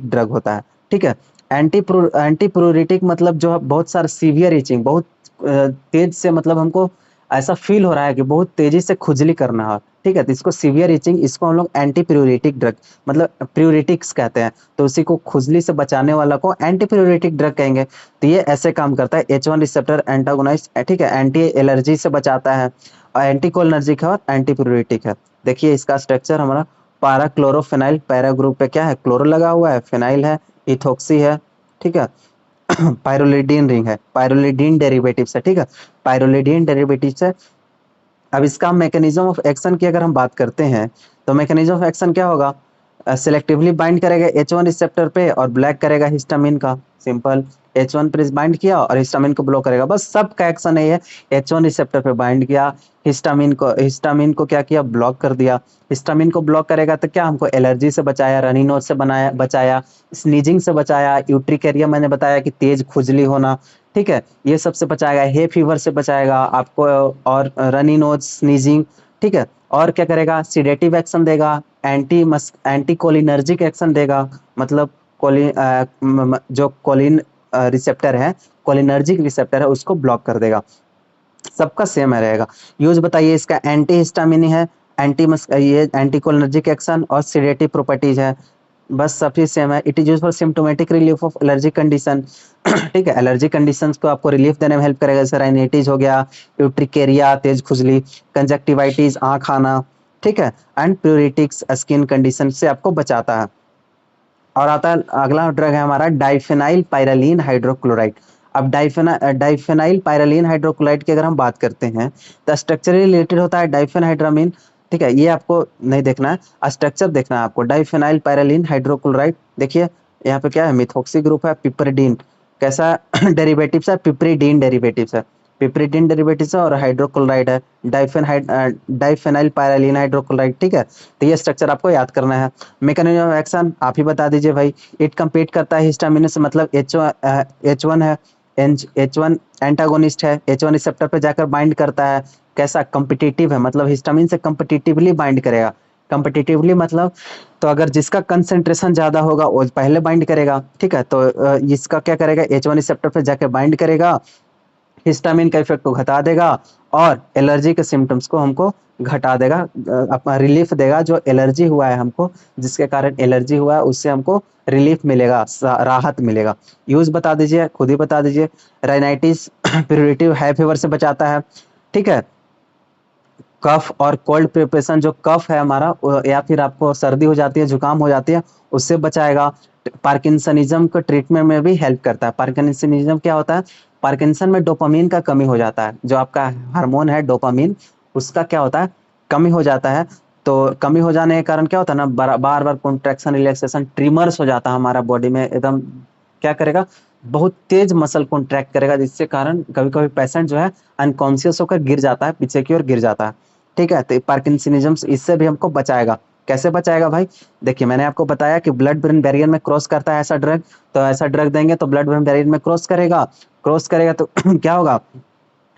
ड्रग होता है। ठीक है, एंटी प्रियोरिटिक मतलब जो है बहुत सारा सीवियर इचिंग, बहुत तेज से, मतलब हमको ऐसा फील हो रहा है कि बहुत तेजी से खुजली करना है। ठीक है, तो इसको सीवियर इचिंग, इसको हम लोग एंटी प्रियोरिटिक ड्रग, मतलब प्रियोरिटिक्स कहते हैं, तो उसी को खुजली से बचाने वाला को एंटी प्रियोरिटिक ड्रग कहेंगे। तो ये ऐसे काम करता है, H1 रिसेप्टर एंटागोनाइज, ठीक है, एंटी एलर्जी से बचाता है, और एंटी कोलिनर्जिक है और एंटी प्रियोरिटिक है। देखिए इसका स्ट्रक्चर हमारा पारा क्लोरोफेनाइल, पैरा ग्रुप पे क्या है, क्लोरो लगा हुआ है, फेनाइल है, इथोक्सी है। ठीक है, पायरोलिडीन रिंग है, पायरोलिडीन डेरिवेटिव है। ठीक है, पायरोलिडीन डेरिवेटिव है। अब इसका मैकेनिज्म ऑफ एक्शन की अगर हम बात करते हैं तो मैकेनिज्म ऑफ एक्शन क्या होगा, सिलेक्टिवली बाइंड करेगा H1 रिसेप्टर पे और ब्लॉक करेगा हिस्टामिन का, सिंपल। H1 पे बाइंड किया और हिस्टामिन को ब्लॉक करेगा, बस सबका एक्शन है ये। H1 रिसेप्टर पे बाइंड किया, हिस्टामिन को क्या किया, ब्लॉक कर दिया। हिस्टामिन को ब्लॉक करेगा तो क्या, हमको एलर्जी से बचाया, रनी नोज से बचाया, स्नीजिंग से बचाया, यूट्रिकेरिया मैंने बताया कि तेज खुजली होना। ठीक है, ये सबसे बचाएगा, हे फीवर से बचाएगा आपको, और रनी नोज, स्नीजिंग। ठीक है, और क्या करेगा, सीडेटिव एक्शन देगा, एंटी कोलिनर्जिक एक्शन देगा, मतलब जो कोलिन रिसेप्टर है, कोलिनर्जिक रिसेप्टर है, उसको ब्लॉक कर देगा। सबका सेम है रहेगा। यूज बताइए इसका, एंटी हिस्टामिनी है, ये एंटी कोलिनर्जिक एक्शन और सीडेटिव प्रॉपर्टीज है, बस सभी सेम है। It is use for symptomatic relief of allergy condition. ठीक है, एलर्जी कंडीशंस को आपको रिलीफ देने में हेल्प करेगा, जैसे राइनाइटिस हो गया, यूट्रिकेरिया तेज खुजली, कंजक्टिवाइटिस आंख आना। ठीक है, एंड प्यूरिटिक्स स्किन कंडीशन से आपको बचाता है। और आता है अगला ड्रग है हमारा डाइफेनाइल पायरालीन हाइड्रोक्लोराइड। अब डाइफेनाइल पायरालीन हाइड्रोक्लोराइड की अगर हम बात करते हैं तो स्ट्रक्चरली रिलेटेड होता है डाइफेनहाइड्रामीन। ठीक है, ये आपको नहीं देखना है, स्ट्रक्चर देखना है आपको। डाइफेनाइल पायरालीन हाइड्रोक्लोराइड, देखिए यहाँ पे क्या है, मिथोक्सी ग्रुप है, पिपरिडीन कैसा डेरिवेटिव है, पिपरिडीन डेरिवेटिव है, पिपरिडीन डेरिवेटिव है, और हाइड्रोक्लोराइड है, डाइफेनाइल पायरालीन हाइड्रोक्लोराइड। ठीक है, तो ये स्ट्रक्चर आपको याद करना है। मैकेनिज्म ऑफ एक्शन आप ही बता दीजिए भाई। इट कम्पीट करता है हिस्टामिन से, मतलब H1 है, H1 एंटागोनिस्ट है, H1 रिसेप्टर पे जाकर बाइंड करता है, कैसा, कम्पिटिटिव है, मतलब हिस्टामिन से कम्पिटिटिवली बाइंड करेगा। कम्पिटिटिवली मतलब, तो अगर जिसका कंसेंट्रेशन ज्यादा होगा वो पहले बाइंड करेगा। ठीक है, तो इसका क्या करेगा, H1 रिसेप्टर पे जाके बाइंड करेगा, हिस्टामिन का इफेक्ट को घटा देगा, और एलर्जी के सिम्टम्स को हमको घटा देगा, अपना रिलीफ देगा, जो एलर्जी हुआ है हमको, जिसके कारण एलर्जी हुआ है उससे हमको रिलीफ मिलेगा, राहत मिलेगा। यूज बता दीजिए, खुद ही बता दीजिए। राइनाइटिस प्यूरिटिव हाई फीवर से बचाता है। ठीक है, कफ और कोल्ड प्रिपरेशन, जो कफ है हमारा, या फिर आपको सर्दी हो जाती है, जुकाम हो जाती है, उससे बचाएगा। पार्किंसनिज्म को ट्रीटमेंट में भी हेल्प करता है। पार्किंसनिज्म क्या होता है, पार्किंसन में डोपामीन का कमी हो जाता है, जो आपका हार्मोन है डोपामीन, उसका क्या होता है, कमी हो जाता है। तो कमी हो जाने के कारण क्या होता है ना, बार बार कॉन्ट्रैक्शन, रिलैक्सेशन, ट्रिमर्स हो जाता है हमारा बॉडी में एकदम, क्या करेगा, बहुत तेज मसल कॉन्ट्रैक्ट करेगा, जिससे कारण कभी कभी पेशेंट जो है अनकॉन्शियस होकर गिर जाता है, पीछे की ओर गिर जाता है। ठीक है, तो पार्किंसनिज्म इससे भी हमको बचाएगा। कैसे बचाएगा भाई, देखिए मैंने आपको बताया कि ब्लड ब्रेन बैरियर में क्रॉस करता है ऐसा ड्रग, तो ऐसा ड्रग देंगे तो ब्लड ब्रेन बैरियर में क्रॉस करेगा तो क्या होगा,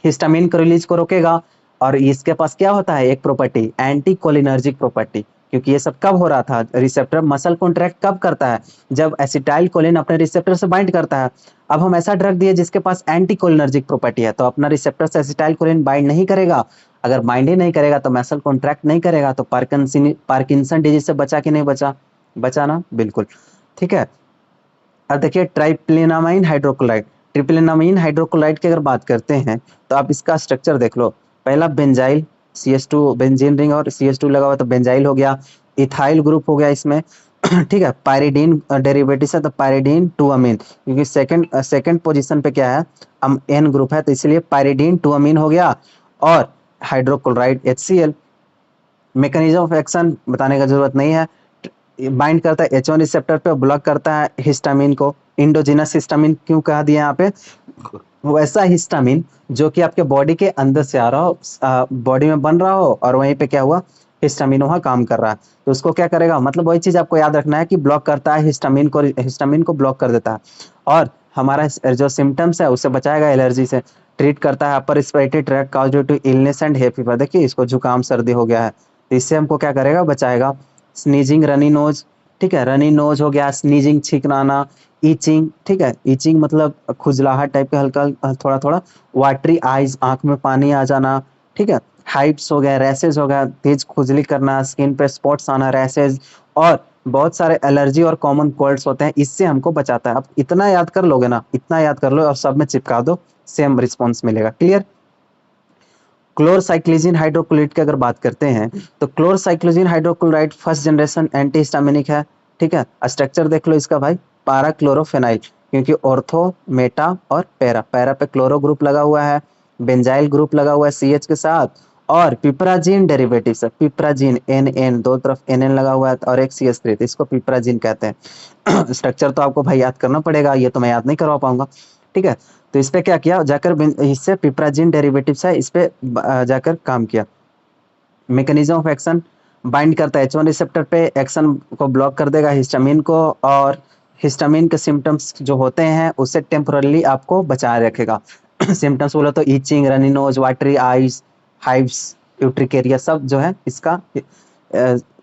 हिस्टामिन को रिलीज को रोकेगा। और इसके पास क्या होता है, एक प्रॉपर्टी, एंटी कोलिनर्जिक प्रॉपर्टी, क्योंकि ये सब कब हो रहा था, रिसेप्टर मसल कॉन्ट्रैक्ट कब करता है, जब एसिटाइल कोलिन अपने रिसेप्टर से बाइंड करता है। अब हम ऐसा ड्रग दिए जिसके पास एंटी कोलिनर्जिक प्रॉपर्टी है, तो अपना रिसेप्टर से एसिटाइल कोलिन बाइंड नहीं करेगा। अगर बाइंड ही नहीं करेगा तो मसल कॉन्ट्रैक्ट नहीं करेगा, तो पार्किंसन डिजीज से बचा कि नहीं बचा, बचा ना, बिल्कुल। ठीक है, अब देखिए ट्राइप्लिनामाइन हाइड्रोक्लोराइड। ट्रिपलेनामीन हाइड्रोक्लोराइड की अगर बात करते हैं तो आप इसका स्ट्रक्चर देख लो। पहला बेंजाइल CH2 बेंजीन रिंग और CH2 लगा हुआ तो बेंजाइल हो गया, इथाइल ग्रुप हो गया इसमें ठीक है। पायरिडीन डेरिवेटिव है तो पायरिडीन 2 अमीन, क्योंकि सेकंड पोजीशन पे क्या है N ग्रुप है तो इसलिए पायरिडीन 2 अमीन हो गया। और hydrochloride HCl। Mechanism of action बताने का जरूरत नहीं है, बाइंड करता है H1 रिसेप्टर पे, ब्लॉक करता है हिस्टामिन को। इंडोजिनस हिस्टामिन क्यों कहा दिया यहाँ पे, वैसा हिस्टामिन जो कि आपके बॉडी के अंदर से आ रहा हो, बॉडी में बन रहा हो और वहीं पे क्या हुआ हिस्टामिन वहाँ काम कर रहा है, तो उसको क्या करेगा, मतलब वही चीज आपको याद रखना है कि ब्लॉक करता है हिस्टामिन को ब्लॉक कर देता है और हमारा जो सिम्टम्स है उससे बचाएगा एलर्जी से। ट्रीट करता है upper respiratory tract cause due to illness and hay fever. देखिए इसको जुकाम सर्दी हो गया है तो इससे हमको क्या करेगा, बचाएगा। स्नीजिंग रनी नोज, ठीक है, रनी नोज हो गया, स्नीजिंग छींकना, ईचिंग, ठीक है, ईचिंग मतलब खुजलाहट टाइप का हल्का थोड़ा थोड़ा, वाटरी आईज आंख में पानी आ जाना, ठीक है, हाइप्स हो गया, रैसेज हो गया, तेज खुजली करना, स्किन पे स्पॉट्स आना, रैसेज, और बहुत सारे एलर्जी और कॉमन कोल्ड्स होते हैं, इससे हमको बचाता है। अब इतना याद कर लोगे ना, इतना याद कर लो और सब में चिपका दो, सेम रिस्पॉन्स मिलेगा। क्लियर। क्लोरसाइक्लिजिन हाइड्रोक्लोराइड की अगर बात करते हैं तो क्लोरसाइक्लिजिन हाइड्रोक्लोराइड फर्स्ट जनरेशन एंटीहिस्टामिनिक है, ठीक है। स्ट्रक्चर देख लो इसका भाई, पारा क्लोरोफेनाइल, क्योंकि ऑर्थो मेटा और पैरा, पैरा पे क्लोरो ग्रुप लगा हुआ है, बेंजाइल ग्रुप लगा हुआ है CH के साथ, और पिपराजीन डेरिवेटिव है, पिपराजीन NN दो तरफ NN लगा हुआ है और एक CH3, तो इसको पिपराजीन कहते हैं स्ट्रक्चर तो आपको भाई याद करना पड़ेगा, ये तो मैं याद नहीं करवा पाऊंगा, ठीक है। तो इस पे क्या किया जाकर, इससे पिपराजीन डेरिवेटिव्स है, इस पे जाकर काम किया। मैकेनिज्म ऑफ एक्शन, बाइंड करता है H1 रिसेप्टर पे, एक्शन को ब्लॉक कर देगा हिस्टामिन को, और हिस्टामिन के सिम्टम्स जो होते हैं उससे टेम्पोरली आपको बचाए रखेगा सिम्टम्स बोलो तो itching, runny nose, watery eyes, hives, urticaria, सब जो है इसका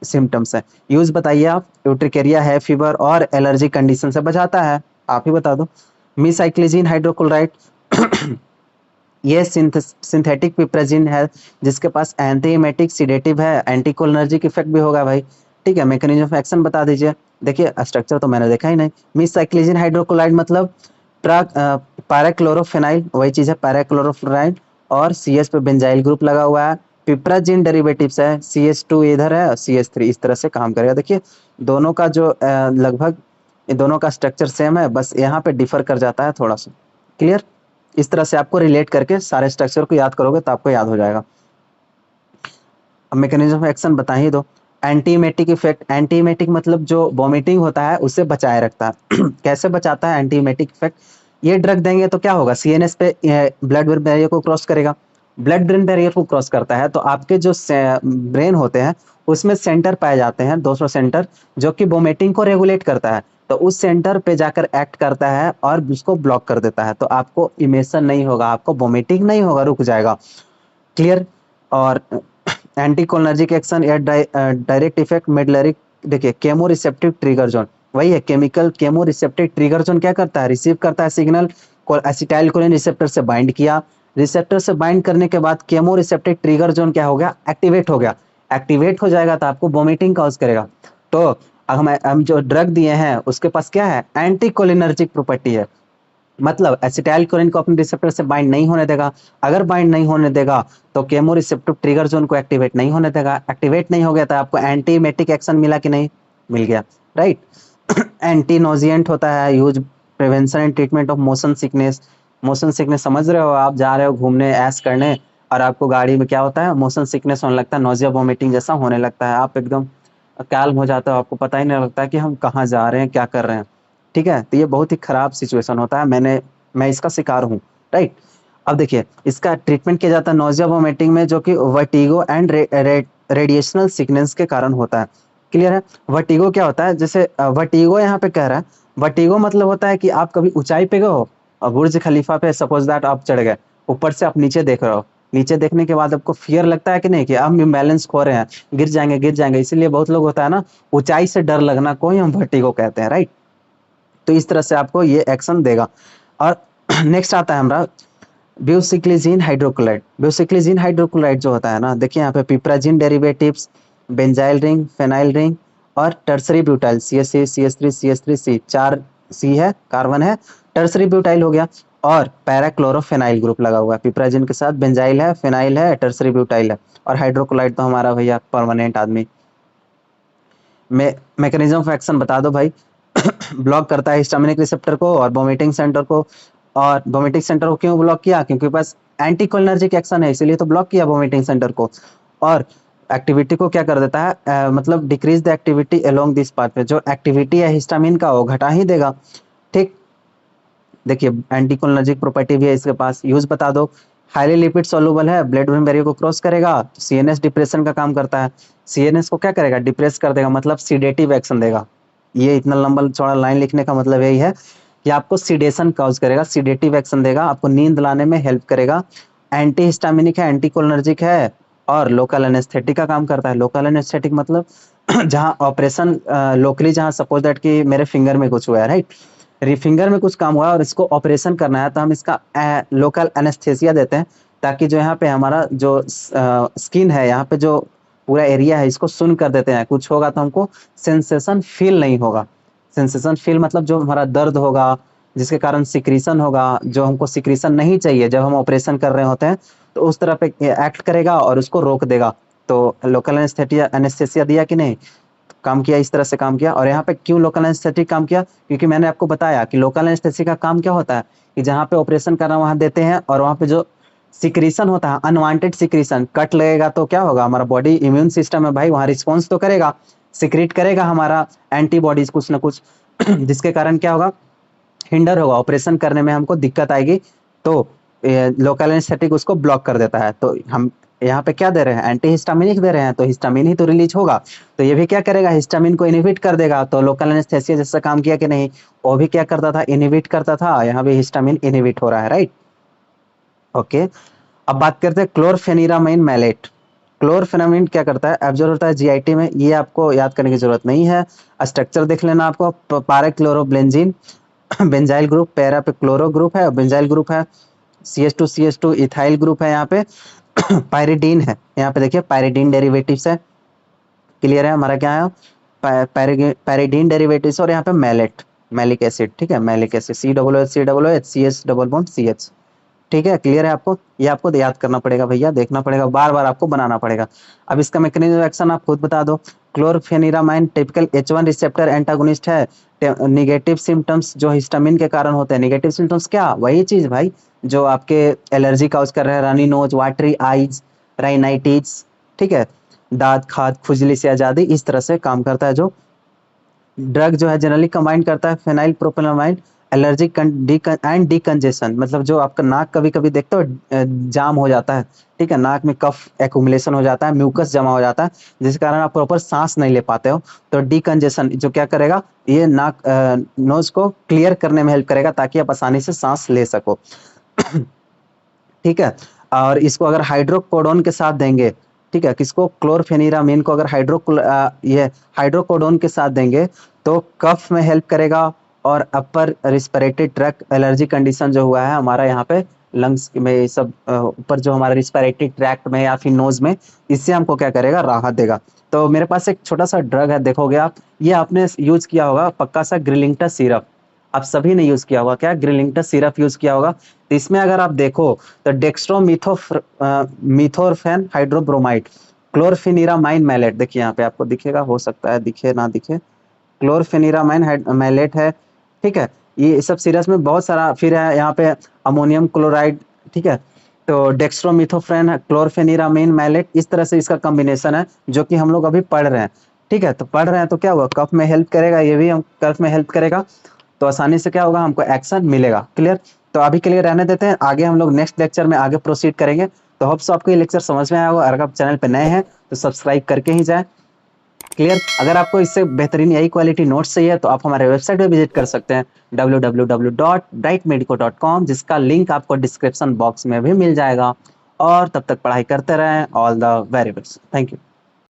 सिम्टम्स है। यूज बताइए आप। यूट्रिकेरिया है फीवर और एलर्जी कंडीशन से बचाता है, आप ही बता दो। मिसाइक्लिजिन हाइड्रोक्लोराइड ये सिंथेटिक पिपराजिन है जिसके पास एंटीएमेटिक सिडेटिव है, एंटीकोलिनर्जिक इफेक्ट भी होगा भाई, ठीक है। मैकेनिज्म ऑफ एक्शन बता दीजिए। देखिए स्ट्रक्चर तो मैंने देखा ही नहीं। मिसाइक्लिजिन हाइड्रोक्लोराइड मतलब पैराक्लोरोफेनाइल, वही चीज है पैराक्लोरोफेनाइल, और CH पे बेंजाइल ग्रुप लगा हुआ है। पिपराजिन डेरिवेटिव्स है, CH2 इधर है और CH3 इस तरह से काम करेगा। देखिए दोनों का जो लगभग दोनों का स्ट्रक्चर सेम है, बस यहाँ पे डिफर कर जाता है थोड़ा सा। क्लियर। इस तरह से आपको रिलेट करके सारे स्ट्रक्चर को याद करोगे तो आपको याद हो जाएगा। अब मैकेनिज्म ऑफ एक्शन बता ही दो। एंटीमेटिक इफेक्ट, एंटीमेटिक मतलब जो वॉमिटिंग होता है उससे बचाए रखता है कैसे बचाता है एंटीमेटिक इफेक्ट, ये ड्रग देंगे तो क्या होगा, CNS पे ब्लड ब्रेन बैरियर को क्रॉस करेगा, ब्लड ब्रेन बैरियर को क्रॉस करता है तो आपके जो ब्रेन होते हैं उसमें सेंटर पाए जाते हैं, 200 सेंटर, जो कि वोमिटिंग को रेगुलेट करता है, तो उस सेंटर पे जाकर एक्ट करता है और उसको ब्लॉक कर देता है, तो आपको इमेशन नहीं होगा, आपको वोमिटिंग नहीं होगा, रुक जाएगा। क्लियर। और एंटीकोलिनर्जिक एक्शन या डायरेक्ट इफेक्ट मेडलरिक, देखिए केमो रिसेप्टिव ट्रिगर जोन, वही है chemical chemo receptive trigger zone, क्या करता है, रिसीव करता है सिग्नल, एसिटाइल कोलिन रिसेप्टर से बाइंड किया, रिसेप्टर से बाइंड करने के बाद केमो रिसेप्टिव ट्रिगर जोन क्या हो गया, एक्टिवेट हो गया, एक्टिवेट हो जाएगा तो आपको वोमिटिंग कॉज करेगा। तो हम जो ड्रग दिए हैं उसके पास क्या है, एंटीकोलिनर्जिक प्रॉपर्टी है, मतलब एसिटाइल कोलिन को अपने रिसेप्टर से बाइंड नहीं होने देगा, अगर बाइंड नहीं होने देगा तो केमो रिसेप्टिव ट्रिगर जोन को एक्टिवेट नहीं होने देगा, एक्टिवेट नहीं हो गया तो आपको एंटीमेटिक एक्शन मिला कि नहीं, मिल गया, राइट। एंटी नोजिएंट होता है, use prevention and treatment of motion sickness, motion sickness समझ रहे हो, आप जा रहे हो घूमने ऐश करने और आपको गाड़ी में क्या होता है, मोशन सिकनेस होने लगता है, नोजिया वोमिटिंग जैसा होने लगता है, आप एकदम कैल्म हो जाते हो, आपको पता ही नहीं लगता कि हम कहाँ जा रहे हैं, क्या कर रहे हैं, ठीक है। तो ये बहुत ही खराब सिचुएशन होता है, मैं इसका शिकार हूँ, राइट। अब देखिए इसका ट्रीटमेंट किया जाता है नोजिया वोमिटिंग में, जो कि वर्टिगो एंड रेडिएशनल सिकनेस के कारण होता है। क्लियर है। वर्टिगो क्या होता है, जैसे वर्टिगो यहाँ पे कह रहा है, वर्टिगो मतलब होता है कि आप कभी ऊंचाई पे गए हो और बुर्ज खलीफा पे सपोज दैट आप चढ़ गए, ऊपर से आप नीचे देख रहे हो, नीचे देखने के बाद आपको फियर लगता है कि नहीं कि हम बैलेंस खो रहे हैं, गिर जाएंगे, इसीलिए बहुत लोग होता है ना ऊंचाई से डर लगना, कोई हम वर्टिगो कहते हैं, राइट। तो इस तरह से आपको ये एक्शन देगा। और नेक्स्ट आता है हमारा ब्यूसिक्लिजिन हाइड्रोक्लोराइड। ब्यूसिक्लिजिन हाइड्रोक्लोराइड जो होता है ना, देखिए यहाँ पे piperazine derivatives, benzyl ring, phenyl ring और tertiary butyl, CH3 CH3 CH3 C, 4 C है, कार्बन है, टर्सरी ब्यूटाइल हो गया। और पैराक्लोरोफेनाइल ग्रुप लगा हुआ है। पिपराजिन के साथ बेंजाइल है, फिनाइल है, टर्सरी ब्यूटाइल है, और हाइड्रोक्लोराइड तो हमारा भैया परमानेंट आदमी। मैकेनिज्म ऑफ एक्शन बता दो भाई। ब्लॉक करता है हिस्टामिनिक रिसेप्टर को और वोमिटिंग सेंटर को। और वोमिटिंग सेंटर को क्यों ब्लॉक किया? क्योंकि पास एंटीकोलिनर्जिक एक्शन है, इसीलिए तो ब्लॉक किया वोमिटिंग सेंटर को। और एक्टिविटी को क्या कर देता है, मतलब decrease the activity along this pathway, जो एक्टिविटी है हिस्टामिन का वो घटा ही देगा। ठीक, देखिए एंटीकोलिनर्जिक प्रॉपर्टी भी है इसके पास। यूज बता दो। हाईली लिपिड सॉल्युबल है, ब्लड ब्रेन बैरियर को क्रॉस करेगा, सीएनएस डिप्रेशन का काम करता है। सीएनएस को क्या करेगा? डिप्रेस कर देगा, मतलब सीडेटिव एक्शन देगा। ये इतना लंबा चौड़ा लाइन लिखने का मतलब यही है कि आपको सीडेशन कॉज करेगा, सीडेटिव एक्शन देगा, आपको नींद लाने में हेल्प करेगा। एंटी हिस्टामिनिक है, एंटीकोलिनर्जिक है, और लोकल एनेस्थेटिक का काम करता है। लोकल एनेस्थेटिक मतलब जहाँ ऑपरेशन लोकली, जहाँ सपोज दैट कि मेरे फिंगर में कुछ हुआ है, राइट, फिंगर में कुछ काम हुआ और इसको ऑपरेशन करना है, तो हम इसका लोकल एनेस्थेसिया देते हैं, ताकि जो यहाँ पे हमारा जो स्किन है, यहाँ पे जो पूरा एरिया है, इसको सुन कर देते हैं। कुछ होगा तो हमको सेंसेशन फील नहीं होगा। सेंसेशन फील मतलब जो हमारा दर्द होगा, जिसके कारण सिक्रीशन होगा, जो हमको सिक्रीशन नहीं चाहिए जब हम ऑपरेशन कर रहे होते हैं, तो उस तरह पे एक्ट करेगा और उसको रोक देगा। तो लोकल एनेस्थेसिया दिया कि नहीं? काम किया, इस तरह से काम किया। और यहाँ पे क्यों लोकल एनेस्थेटिक काम किया? क्योंकि मैंने आपको बताया कि लोकल एनेस्थेटिक का काम क्या होता है कि जहाँ पे ऑपरेशन करना वहां देते हैं, और वहां पे जो सिक्रीशन होता है, अनवांटेड सिक्रीशन, कट लगेगा तो क्या होगा? हमारा बॉडी इम्यून सिस्टम है भाई, वहां रिस्पॉन्स तो करेगा, सिक्रीट करेगा हमारा एंटीबॉडीज कुछ ना कुछ, जिसके कारण क्या होगा? हिंडर होगा, ऑपरेशन करने में हमको दिक्कत आएगी। तो लोकल एनेस्थेटिक उसको ब्लॉक कर देता है। तो हम यहाँ पे क्या दे रहे हैं? एंटी हिस्टामिनिक दे रहे हैं, तो हिस्टामिन ही तो रिलीज होगा। तो ये भी क्या करेगा? हिस्टामिन को इनहिबिट कर देगा। तो लोकल एनेस्थेसिया जैसा काम किया कि नहीं? वो भी क्या करता था? इनहिबिट करता था। यहाँ भी हिस्टामिन इनहिबिट हो रहा है, राइट। ओके, अब बात करते हैं क्लोरफेनिरामाइन मैलेट। क्लोरफेनामिन क्या करता है? एब्जॉर्ब होता है जीआईटी में, ये आपको याद करने की जरूरत नहीं है। स्ट्रक्चर देख लेना आपको। पाराक्लोरोब्लेंजीन बेंजाइल ग्रुप, पैरा पे क्लोरो ग्रुप है, बेंजाइल ग्रुप है, CH2 इथाइल ग्रुप है यहाँ पे। पायरिडीन है यहाँ पे, देखिए पायरिडीन डेरिवेटिव्स है। क्लियर है? हमारा क्या है? Pyridine derivatives. और यहाँ पे मैलेट, मैलिक एसिड, ठीक है, malic acid, COOH CH double bond CH। ठीक है, क्लियर है आपको? ये आपको याद करना पड़ेगा भैया, देखना पड़ेगा, बार बार आपको बनाना पड़ेगा। अब इसका मैकेनिज्म ऑफ एक्शन आप खुद बता दो। Chlorpheniramine typical H1 receptor antagonist है। निगेटिव सिम्टम्स जो हिस्टामिन के कारण होते हैं, निगेटिव सिम्टम्स क्या? वही चीज भाई जो आपके एलर्जी काउज कर रहे हैं, runny nose, watery eyes, rhinitis, ठीक है, दांत खाद, खुजली से आजादी, इस तरह से काम करता है। जो ड्रग जो है जनरली कंबाइन करता है फेनाइल प्रोपेनामाइड, एलर्जिक एंड डिकंजेशन, मतलब जो आपका नाक कभी कभी देखते हो जाम हो जाता है, ठीक है, नाक में कफ एक्यूमुलेशन हो जाता है, म्यूकस जमा हो जाता है, जिस कारण आप प्रॉपर सांस नहीं ले पाते हो। तो डिकंजेशन जो क्या करेगा? ये नाक नोज को क्लियर करने में हेल्प करेगा, ताकि आप आसानी से सांस ले सको। ठीक है, और इसको अगर हाइड्रोकोडोन के साथ देंगे, ठीक है, किसको? क्लोरफेनिरामिन को अगर ये हाइड्रोकोडोन के साथ देंगे तो कफ में हेल्प करेगा। और अपर रिस्पिरेटरी ट्रैक्ट एलर्जी कंडीशन जो हुआ है हमारा यहाँ पे लंग्स में, सब ऊपर जो हमारा रिस्पिरेटरी ट्रैक्ट में या फिर नोज में, इससे हमको क्या करेगा? राहत देगा। तो मेरे पास एक छोटा सा ड्रग है, देखोगे आप, ये आपने यूज किया होगा पक्का सा, ग्रिलिंगटा सिरप। आप सभी ने यूज किया होगा क्या? ग्रिलिंगटा सिरप यूज किया होगा। तो इसमें अगर आप देखो तो मिथोरफेन हाइड्रोब्रोमाइड, क्लोरफेनिरामाइन मैलेट, देखिए यहाँ पे आपको दिखेगा, हो सकता है दिखे ना दिखे, क्लोरफेनिरामाइन मैलेट है, ठीक है। ये सब सीरस में बहुत सारा फिर है, यहाँ पे अमोनियम क्लोराइड, ठीक है। तो डेक्स्ट्रोमिथोफेन, क्लोरफेनिरामाइन मैलेट, इस तरह से इसका कॉम्बिनेशन है, जो कि हम लोग अभी पढ़ रहे हैं, ठीक है। तो पढ़ रहे हैं तो क्या हुआ? कफ में हेल्प करेगा, ये भी हम कफ में हेल्प करेगा, तो आसानी से क्या होगा? हमको एक्शन मिलेगा। क्लियर? तो अभी के लिए रहने देते हैं, आगे हम लोग नेक्स्ट लेक्चर में आगे प्रोसीड करेंगे। तो होप्स आपको ये लेक्चर समझ में आया होगा। अगर आप चैनल पे नए हैं तो सब्सक्राइब करके ही जाएं। क्लियर? अगर आपको इससे बेहतरीन यही क्वालिटी नोट्स चाहिए तो आप हमारे वेबसाइट पे विजिट कर सकते हैं www.brightmedico.com, जिसका लिंक आपको डिस्क्रिप्शन बॉक्स में भी मिल जाएगा। और तब तक पढ़ाई करते रहें। All the very best. Thank you.